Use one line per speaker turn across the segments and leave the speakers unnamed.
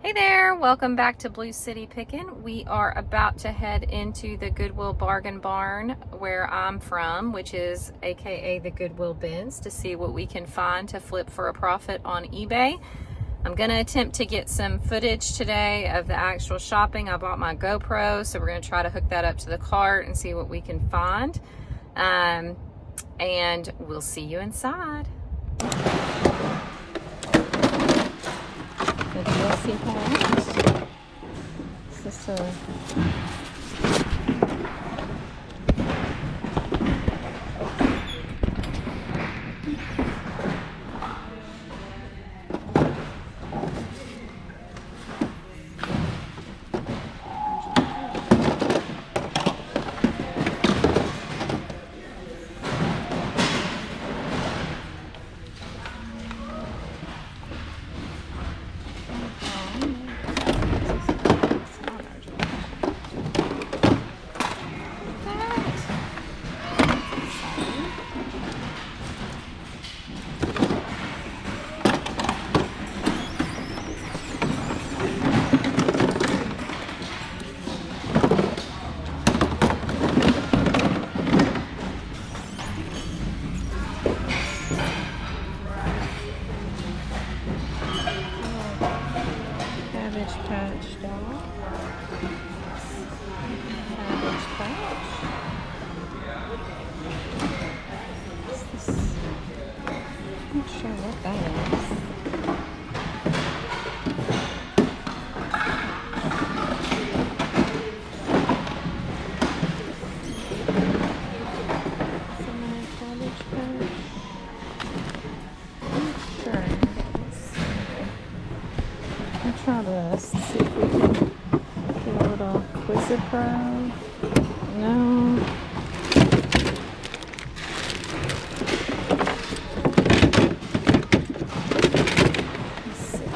Hey there, welcome back to Blue City Pickin'. We are about to head into the Goodwill Bargain Barn where I'm from, which is aka the Goodwill Bins, to see what we can find to flip for a profit on eBay. I'm gonna attempt to get some footage today of the actual shopping. I bought my GoPro, so we're gonna try to hook that up to the cart and see what we can find. And we'll see you inside. The DLC hat. Is this a Patch doll. Cabbage Patch. What's this? I'm not sure what that is. Some Cabbage Patch. I'm not sure. Let's try this. See if we can get a little Quizipro. No. Let's see.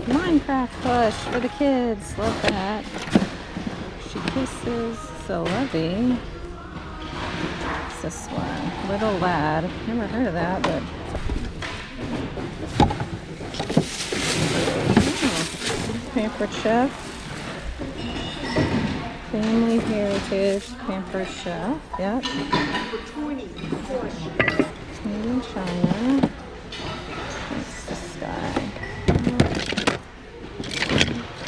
Minecraft plush for the kids. Love that. She kisses. So lovey. What's this one? Little Lad. Never heard of that, but. Pampered Chef, Family Heritage, Pampered Chef, yep. Made in China. What's this guy?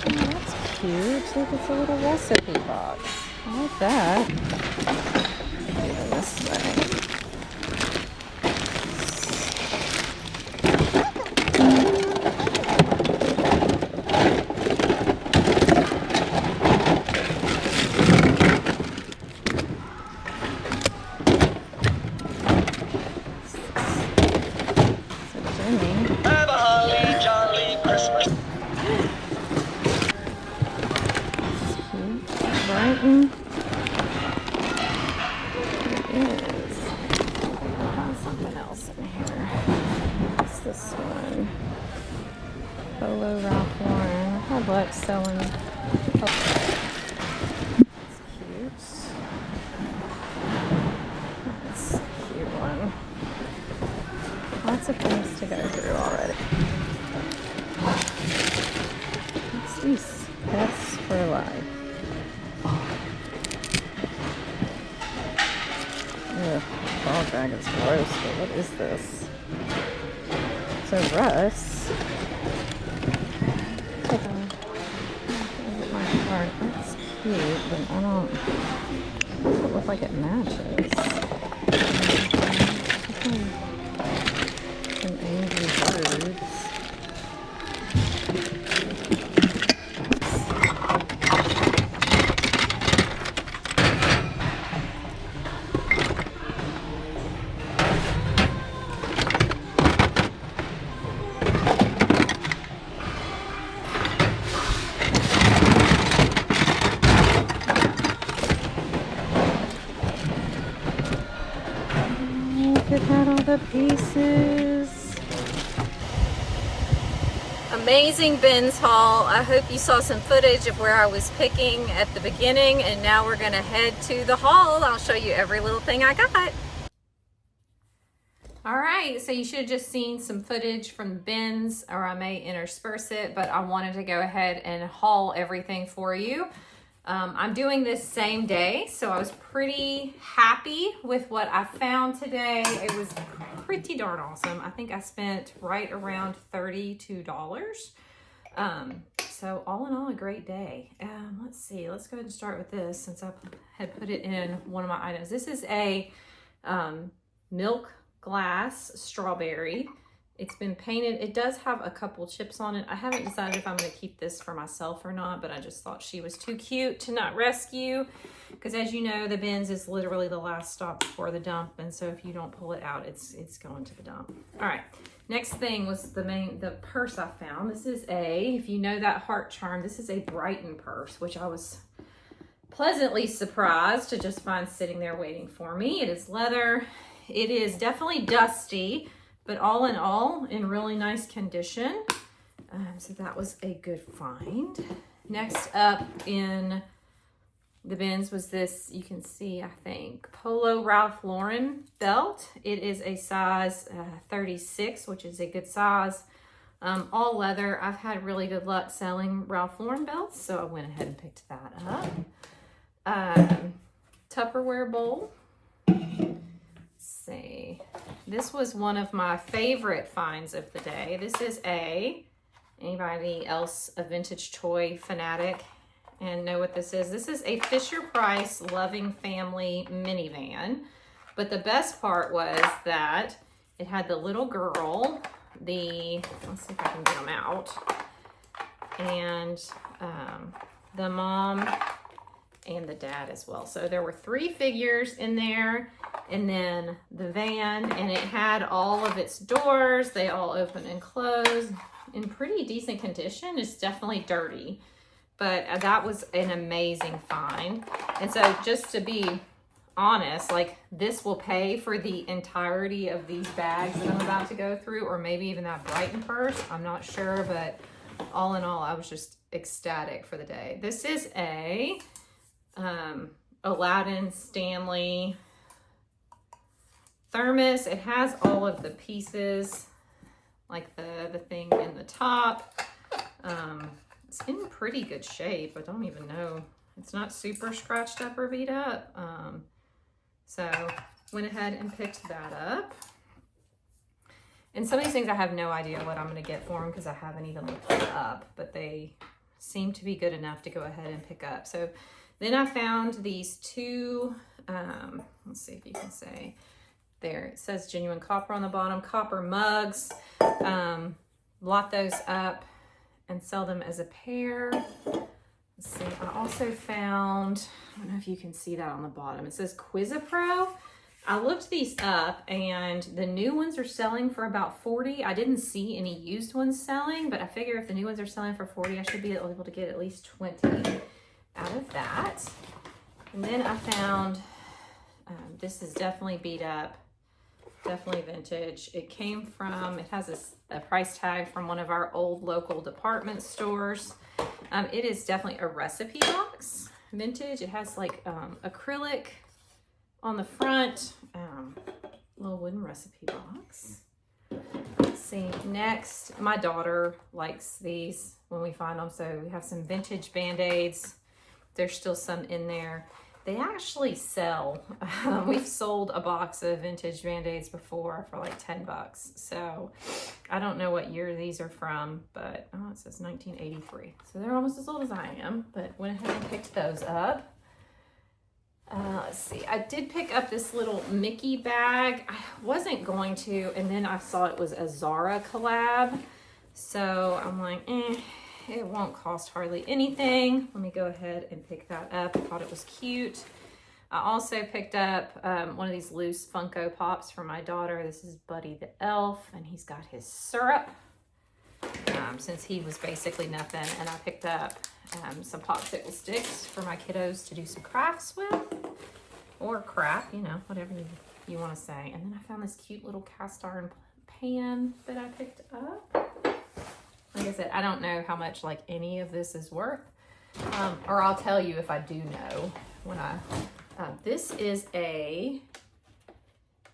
Oh, that's cute. Look, it's a little recipe box. I like that. Do it this way. Brighton. It is. I found something else in here. What's this one? Polo Ralph Lauren. I like selling. That's cute. That's a cute one. Lots of things to go through already. What's these? Pets for life. Ugh, ball drag is gross, but what is this? It's a Russ. My heart. That's cute, but I don't. It doesn't look like it matches. Some angry birds. Look at all the pieces. Amazing bins haul. I hope you saw some footage of where I was picking at the beginning, and now we're gonna head to the haul. I'll show you every little thing I got. All right, so you should have just seen some footage from the bins, or I may intersperse it, but I wanted to go ahead and haul everything for you. I'm doing this same day, so I was pretty happy with what I found today. It was pretty darn awesome. I think I spent right around $32. So all in all, a great day. Let's see, let's go ahead and start with this since I had put it in one of my items. This is a milk glass strawberry. It's been painted. It does have a couple chips on it. I haven't decided if I'm going to keep this for myself or not, but I just thought she was too cute to not rescue, because as you know, the bins is literally the last stop before the dump, and so if you don't pull it out, it's going to the dump. All right, next thing was the purse I found. This is if you know that heart charm, this is a Brighton purse, which I was pleasantly surprised to just find sitting there waiting for me. It is leather. It is definitely dusty, but all in all, in really nice condition. So that was a good find. Next up in the bins was this, you can see, I think, Polo Ralph Lauren belt. It is a size 36, which is a good size. All leather. I've had really good luck selling Ralph Lauren belts, so I went ahead and picked that up. Tupperware bowl. See, this was one of my favorite finds of the day. This is anybody else a vintage toy fanatic and know what this is? This is a Fisher-Price Loving Family minivan, but the best part was that it had the little girl, let's see if I can get them out, and the mom and the dad as well. So there were 3 figures in there, and then the van, and it had all of its doors. They all open and close in pretty decent condition. It's definitely dirty, but that was an amazing find. And so just to be honest, like, this will pay for the entirety of these bags that I'm about to go through, or maybe even that Brighton purse. I'm not sure, but all in all, I was just ecstatic for the day. This is a Aladdin Stanley thermos. It has all of the pieces, like the thing in the top. It's in pretty good shape. I don't even know. It's not super scratched up or beat up. So went ahead and picked that up. And some of these things I have no idea what I'm going to get for them because I haven't even looked them up, but they seem to be good enough to go ahead and pick up. So then I found these 2, let's see if you can say, there it says genuine copper on the bottom, copper mugs. Lot those up and sell them as a pair. Let's see, I also found, I don't know if you can see that on the bottom, it says Quizapro. I looked these up and the new ones are selling for about $40. I didn't see any used ones selling, but I figure if the new ones are selling for $40, I should be able to get at least 20 out of that. And then I found, this is definitely beat up, definitely vintage. It has a price tag from one of our old local department stores. It is definitely a recipe box, vintage. It has like acrylic on the front, little wooden recipe box. Let's see, next, my daughter likes these when we find them. So we have some vintage Band-Aids. There's still some in there. They actually sell. We've sold a box of vintage Band-Aids before for like $10. So I don't know what year these are from, but it says 1983. So they're almost as old as I am, but went ahead and picked those up. Let's see, I did pick up this little Mickey bag. I wasn't going to, and then I saw it was a Zara collab. So I'm like, it won't cost hardly anything. Let me go ahead and pick that up. I thought it was cute. I also picked up one of these loose Funko Pops for my daughter. This is Buddy the Elf, and he's got his syrup since he was basically nothing. And I picked up some popsicle sticks for my kiddos to do some crafts with, or crap, you know, whatever you want to say. And then I found this cute little cast iron pan that I picked up. Like I said, I don't know how much like any of this is worth, or I'll tell you if I do know when this is a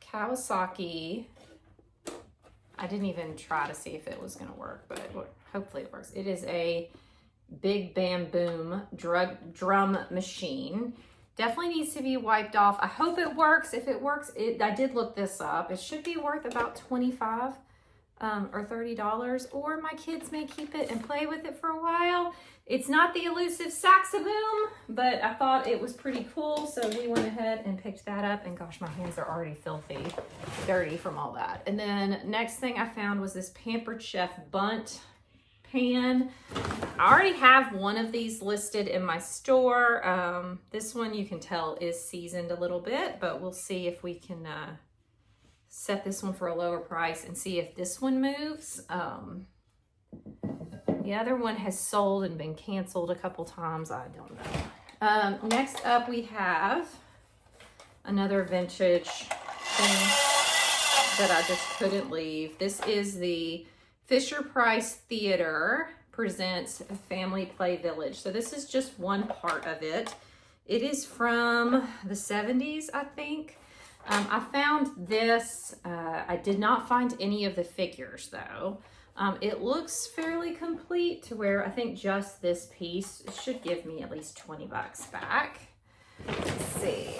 Kawasaki I didn't even try to see if it was going to work, but hopefully it works. It is a big bam boom drum machine. Definitely needs to be wiped off. I hope it works. If it works, I did look this up. It should be worth about $25 or $30, or my kids may keep it and play with it for a while. It's not the elusive Saxaboom, but I thought it was pretty cool, so we went ahead and picked that up, and gosh, my hands are already filthy, dirty from all that. And then next thing I found was this Pampered Chef Bundt pan. I already have one of these listed in my store. This one you can tell is seasoned a little bit, but we'll see if we can set this one for a lower price and see if this one moves. The other one has sold and been canceled a couple times. I don't know. Next up we have another vintage thing that I just couldn't leave. This is the Fisher-Price Theater presents a Family Play Village. So this is just one part of it. It is from the 70s, I think. I found this. I did not find any of the figures though. It looks fairly complete to where I think just this piece should give me at least 20 bucks back. Let's see.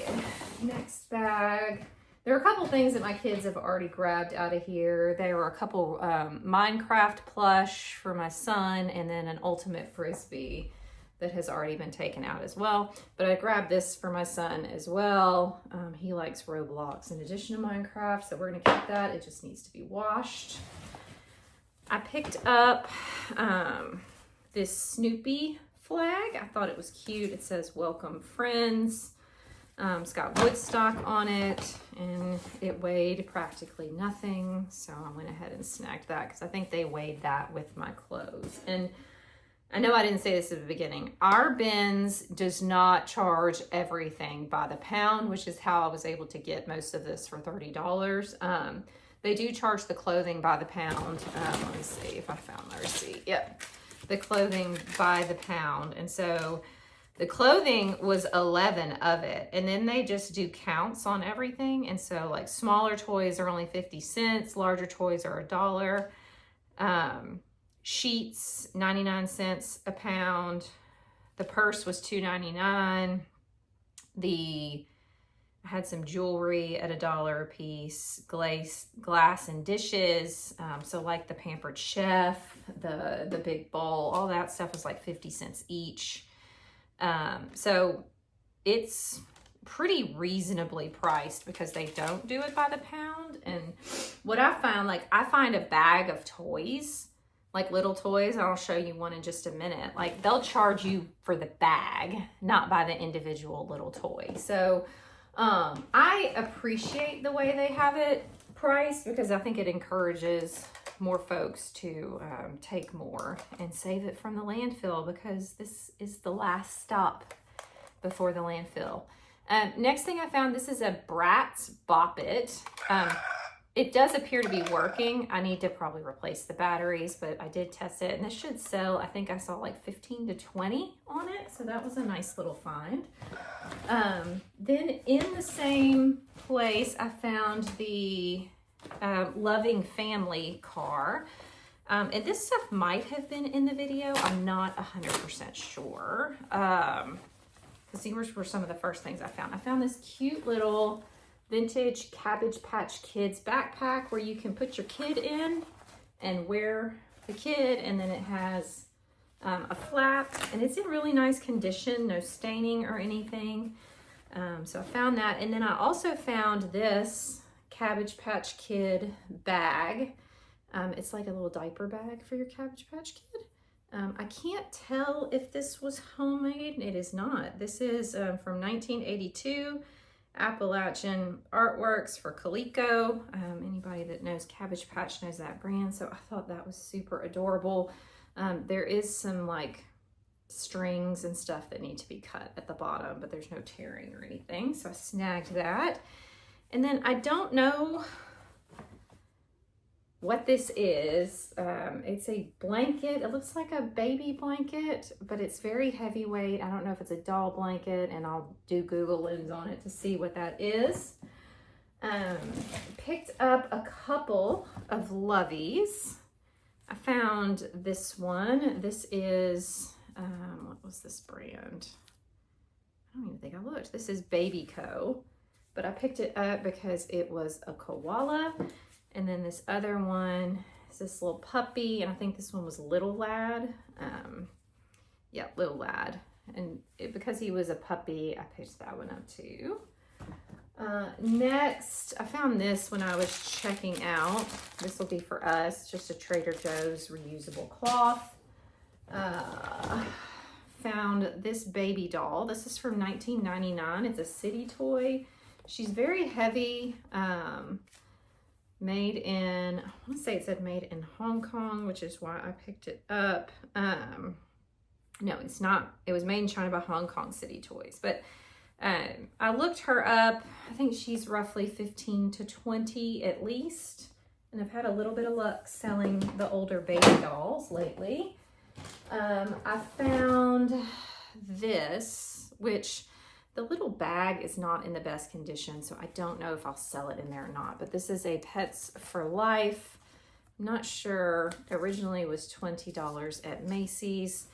Next bag. There are a couple things that my kids have already grabbed out of here. There were a couple Minecraft plush for my son, and then an Ultimate Frisbee that has already been taken out as well. But I grabbed this for my son as well. He likes Roblox in addition to Minecraft, so we're gonna keep that. It just needs to be washed. I picked up this Snoopy flag. I thought it was cute. It says welcome friends. It's got Woodstock on it, and it weighed practically nothing. So I went ahead and snagged that because I think they weighed that with my clothes. And I know I didn't say this at the beginning. Our bins does not charge everything by the pound, which is how I was able to get most of this for $30. They do charge the clothing by the pound. Let me see if I found my receipt. Yep, the clothing by the pound. And so the clothing was 11 of it. And then they just do counts on everything. And so like smaller toys are only 50 cents. Larger toys are $1. Sheets, 99 cents a pound. The purse was $2.99. I had some jewelry at $1 a piece, glass and dishes. So like the Pampered Chef, the big bowl, all that stuff was like 50 cents each. So it's pretty reasonably priced because they don't do it by the pound. And what I found, like I find a bag of toys, like little toys, and I'll show you one in just a minute. Like they'll charge you for the bag, not by the individual little toy. So I appreciate the way they have it priced because I think it encourages more folks to take more and save it from the landfill, because this is the last stop before the landfill. Next thing I found, this is a Bratz Bop It. It does appear to be working. I need to probably replace the batteries, but I did test it, and this should sell, I think I saw like 15 to 20 on it, so that was a nice little find. Then in the same place, I found the Loving Family car. And this stuff might have been in the video. I'm not 100% sure. Because these were some of the first things I found. I found this cute little vintage Cabbage Patch Kids backpack where you can put your kid in and wear the kid, and then it has a flap, and it's in really nice condition, no staining or anything. So I found that, and then I also found this Cabbage Patch Kid bag. It's like a little diaper bag for your Cabbage Patch Kid. I can't tell if this was homemade. It is not. This is from 1982. Appalachian Artworks for Coleco. Anybody that knows Cabbage Patch knows that brand, so I thought that was super adorable. There is some like strings and stuff that need to be cut at the bottom, but there's no tearing or anything, so I snagged that. And then I don't know what this is. It's a blanket. It looks like a baby blanket, but it's very heavyweight. I don't know if it's a doll blanket, and I'll do Google Lens on it to see what that is. Picked up a couple of loveys. I found this one. This is, what was this brand? I don't even think I looked. This is Baby Co. But I picked it up because it was a koala. And then this other one is this little puppy. And I think this one was Little Lad. Yeah, Little Lad. And because he was a puppy, I picked that one up too. Next, I found this when I was checking out. This will be for us, just a Trader Joe's reusable cloth. Found this baby doll. This is from 1999. It's a city toy. She's very heavy. Made in, I want to say it said made in Hong Kong, which is why I picked it up. No, it's not. It was made in China by Hong Kong City Toys. But I looked her up. I think she's roughly 15 to 20 at least. And I've had a little bit of luck selling the older baby dolls lately. I found this, which the little bag is not in the best condition, so I don't know if I'll sell it in there or not. But this is a Pets for Life. I'm not sure. Originally it was $20 at Macy's.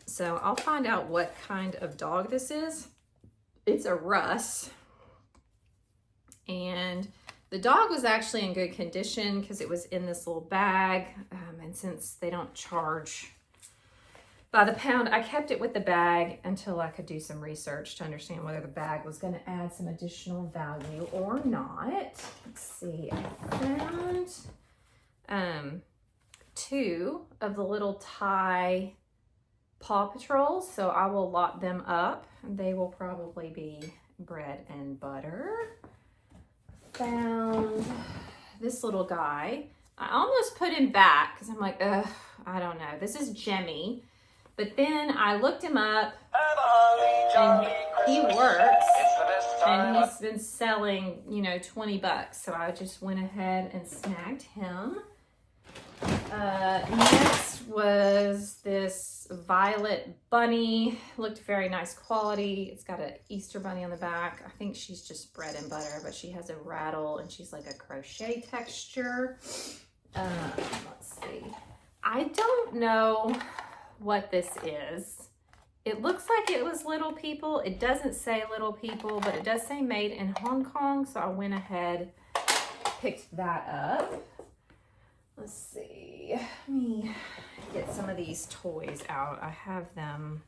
So I'll find out what kind of dog this is. It's a Russ. And the dog was actually in good condition because it was in this little bag. And since they don't charge by the pound, I kept it with the bag until I could do some research to understand whether the bag was going to add some additional value or not. Let's see. I found 2 of the little Thai Paw Patrols, so I will lot them up. They will probably be bread and butter. Found this little guy. I almost put him back because I'm like, ugh, I don't know. This is Jemmy. But then I looked him up and he works and he's been selling, you know, 20 bucks. So I just went ahead and snagged him. Next was this Violet bunny. Looked very nice quality. It's got an Easter bunny on the back. I think she's just bread and butter, but she has a rattle and she's like a crochet texture. Let's see. I don't know what this is. It looks like it was Little People. It doesn't say Little People, but it does say made in Hong Kong. So I went ahead, picked that up. Let's see. Let me get some of these toys out. I have them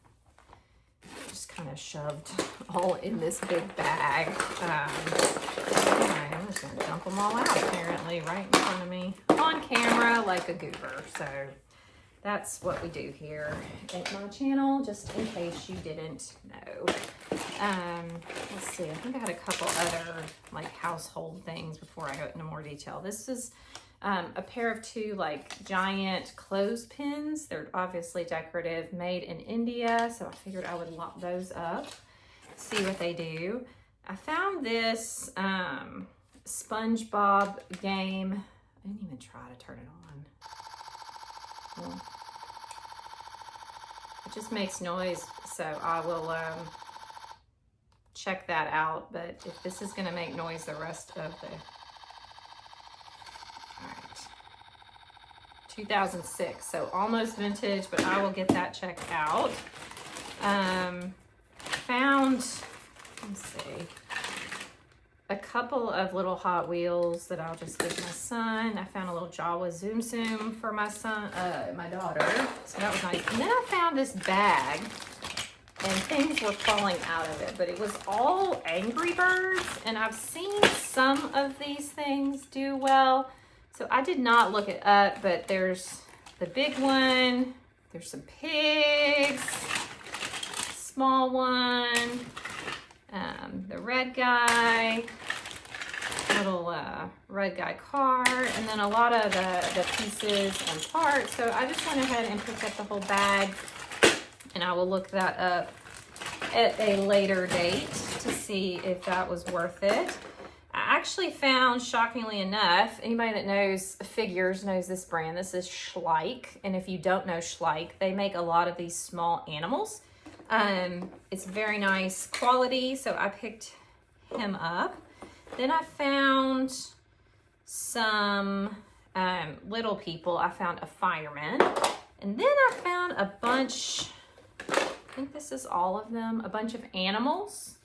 just kind of shoved all in this big bag. I'm just going to dump them all out apparently right in front of me on camera like a goober. So that's what we do here at my channel, just in case you didn't know. Let's see. I think I had a couple other like household things before I go into more detail. This is a pair of 2 like giant clothespins. They're obviously decorative, made in India, so I figured I would lock those up, see what they do. I found this SpongeBob game. I didn't even try to turn it on. Well, it just makes noise, so I will check that out. But if this is going to make noise the rest of the... All right, 2006, so almost vintage, but I will get that checked out. Found, let's see, a couple of little Hot Wheels that I'll just give my son. I found a little Jawa Zoom Zoom for my son, my daughter, so that was nice. And then I found this bag, and things were falling out of it, but it was all Angry Birds, and I've seen some of these things do well. So I did not look it up, but there's the big one, there's some pigs, small one, the red guy, little red guy car, and then a lot of the pieces and parts. So I just went ahead and picked up the whole bag, and I will look that up at a later date to see if that was worth it. I actually found, shockingly enough, anybody that knows figures knows this brand. This is Schleich, and if you don't know Schleich, they make a lot of these small animals. It's very nice quality, so I picked him up. Then I found some little people. I found a fireman. And then I found a bunch, I think this is all of them, a bunch of animals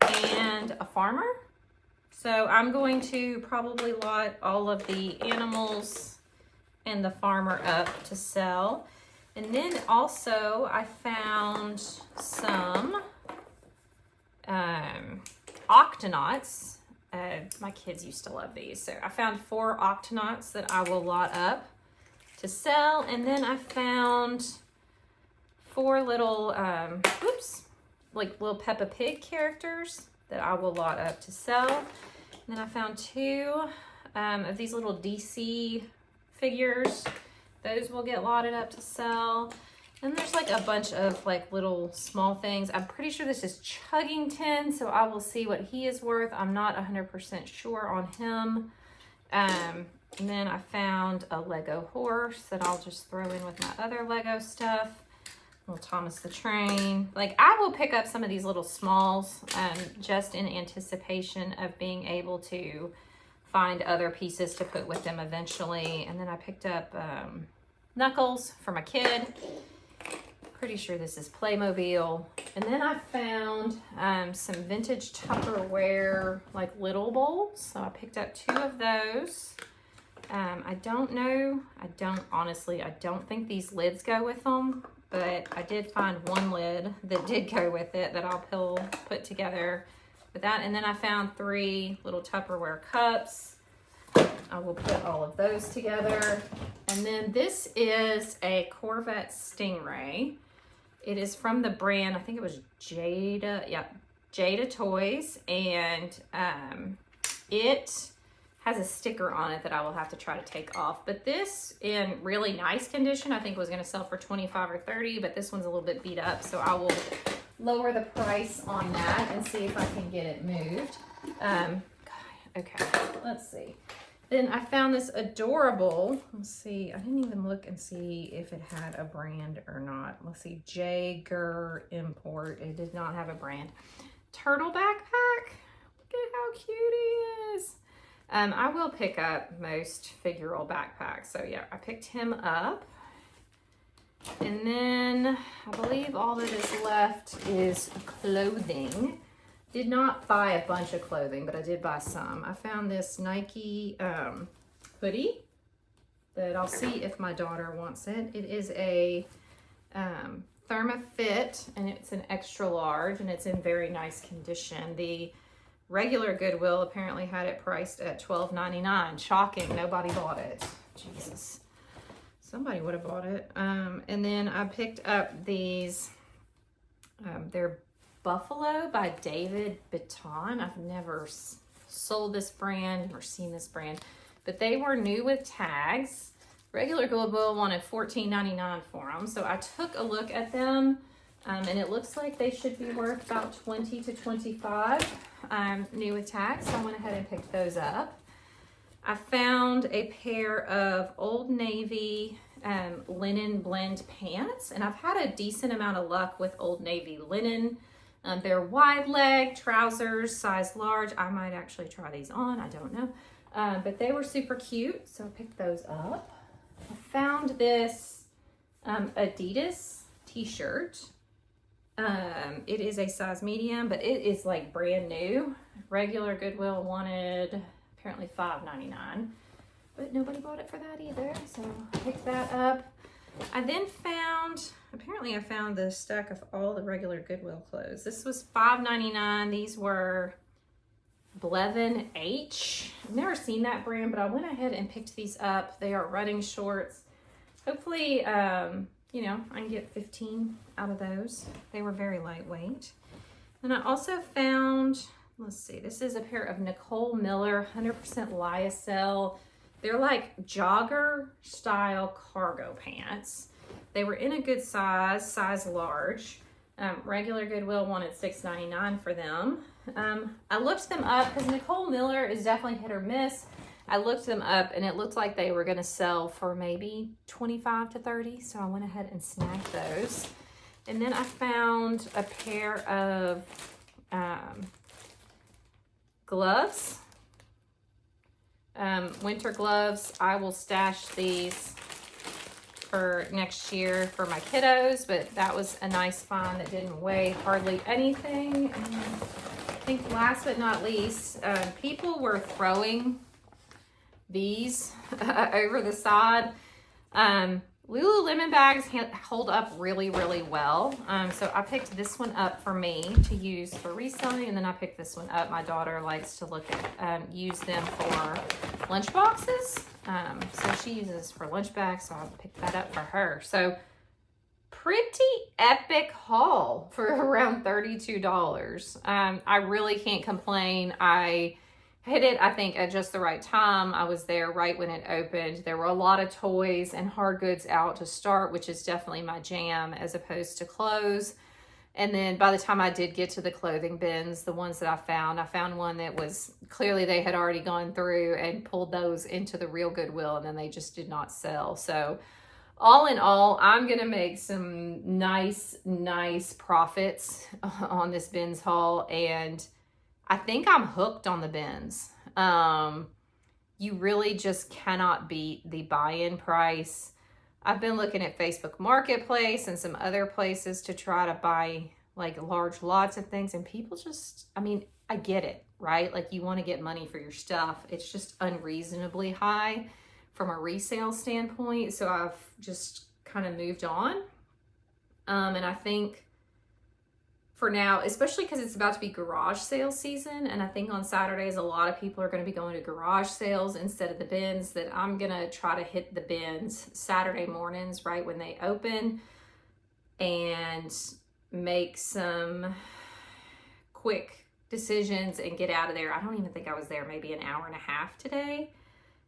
and a farmer. So I'm going to probably lot all of the animals and the farmer up to sell. And then also I found some octonauts. My kids used to love these. So I found 4 octonauts that I will lot up to sell. And then I found 4 little, like little Peppa Pig characters that I will lot up to sell. And then I found 2 of these little DC figures. Those will get lotted up to sell. And there's like a bunch of like little small things. I'm pretty sure this is Chuggington, so I will see what he is worth. I'm not 100% sure on him. And then I found a Lego horse that I'll just throw in with my other Lego stuff. Little Thomas the Train. Like, I will pick up some of these little smalls just in anticipation of being able to find other pieces to put with them eventually. And then I picked up Knuckles for my kid. Pretty sure this is Playmobil. And then I found some vintage Tupperware, like little bowls. So I picked up 2 of those. I don't know. I don't think these lids go with them, but I did find 1 lid that did go with it that I'll put together with that. And then I found 3 little Tupperware cups. I will put all of those together. And then this is a Corvette Stingray. It is from the brand, I think it was Jada Toys, and it has a sticker on it that I will have to try to take off. But this, in really nice condition, I think was going to sell for $25 or $30, but this one's a little bit beat up, so I will lower the price on that and see if I can get it moved. Okay, let's see. Then I found this adorable, let's see, I didn't even look and see if it had a brand or not. Let's see, Jaeger Import. It did not have a brand. Turtle backpack. Look at how cute he is. I will pick up most figural backpacks. So yeah, I picked him up. And then I believe all that is left is clothing. Did not buy a bunch of clothing, but I did buy some. I found this Nike hoodie that I'll see if my daughter wants it. It is a ThermaFit, and it's an extra large, and it's in very nice condition. The regular Goodwill apparently had it priced at $12.99. Shocking, nobody bought it. Jesus. Somebody would have bought it. And then I picked up these, they're Buffalo by David Baton. I've never sold this brand or seen this brand, but they were new with tags. Regular Goodwill wanted $14.99 for them, so I took a look at them, and it looks like they should be worth about $20 to $25 new with tags, so I went ahead and picked those up. I found a pair of Old Navy linen blend pants, and I've had a decent amount of luck with Old Navy linen. They're wide leg trousers, size large. I might actually try these on, I don't know. But they were super cute, so I picked those up. I found this Adidas t-shirt. It is a size medium, but it is like brand new. Regular Goodwill wanted apparently $5.99, but nobody bought it for that either, so I picked that up. I then found, apparently I found the stack of all the regular Goodwill clothes. This was $5.99. These were Blevin H. I've never seen that brand, but I went ahead and picked these up. They are running shorts. Hopefully, you know, I can get 15 out of those. They were very lightweight. And I also found, let's see, this is a pair of Nicole Miller 100% lyocell. They're like jogger style cargo pants. They were in a good size, size large. Regular Goodwill wanted $6.99 for them. I looked them up because Nicole Miller is definitely hit or miss. I looked them up and it looked like they were gonna sell for maybe $25 to $30. So I went ahead and snagged those. And then I found a pair of gloves. Winter gloves. I will stash these for next year for my kiddos, but that was a nice find that didn't weigh hardly anything. And I think last but not least, people were throwing these over the side. Lululemon bags hold up really, really well. So I picked this one up for me to use for reselling, and then I picked this one up. My daughter likes to look at, use them for lunch boxes. So she uses for lunch bags, so I picked that up for her. So pretty epic haul for around $32. I really can't complain. I hit it, I think, at just the right time. I was there right when it opened. There were a lot of toys and hard goods out to start, which is definitely my jam as opposed to clothes. And then by the time I did get to the clothing bins, the ones that I found one that was clearly they had already gone through and pulled those into the real Goodwill, and then they just did not sell. So all in all, I'm going to make some nice profits on this bins haul, and I think I'm hooked on the bins. You really just cannot beat the buy-in price. I've been looking at Facebook Marketplace and some other places to try to buy like large lots of things, and people just, I mean, I get it, right? Like you want to get money for your stuff. It's just unreasonably high from a resale standpoint. So I've just kind of moved on. And I think for now, especially because it's about to be garage sale season, and I think on Saturdays a lot of people are going to be going to garage sales instead of the bins, that I'm going to try to hit the bins Saturday mornings right when they open and make some quick decisions and get out of there. I don't even think I was there maybe an hour and a half today.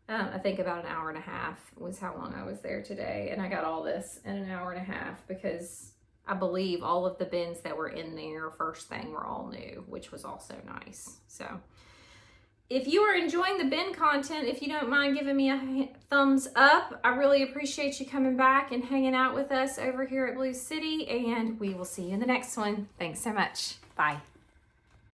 I think about an hour and a half was how long I was there today, and I got all this in an hour and a half because I believe all of the bins that were in there first thing were all new, which was also nice. So if you are enjoying the bin content, if you don't mind giving me a thumbs up, I really appreciate you coming back and hanging out with us over here at Blue City, and we will see you in the next one. Thanks so much. Bye.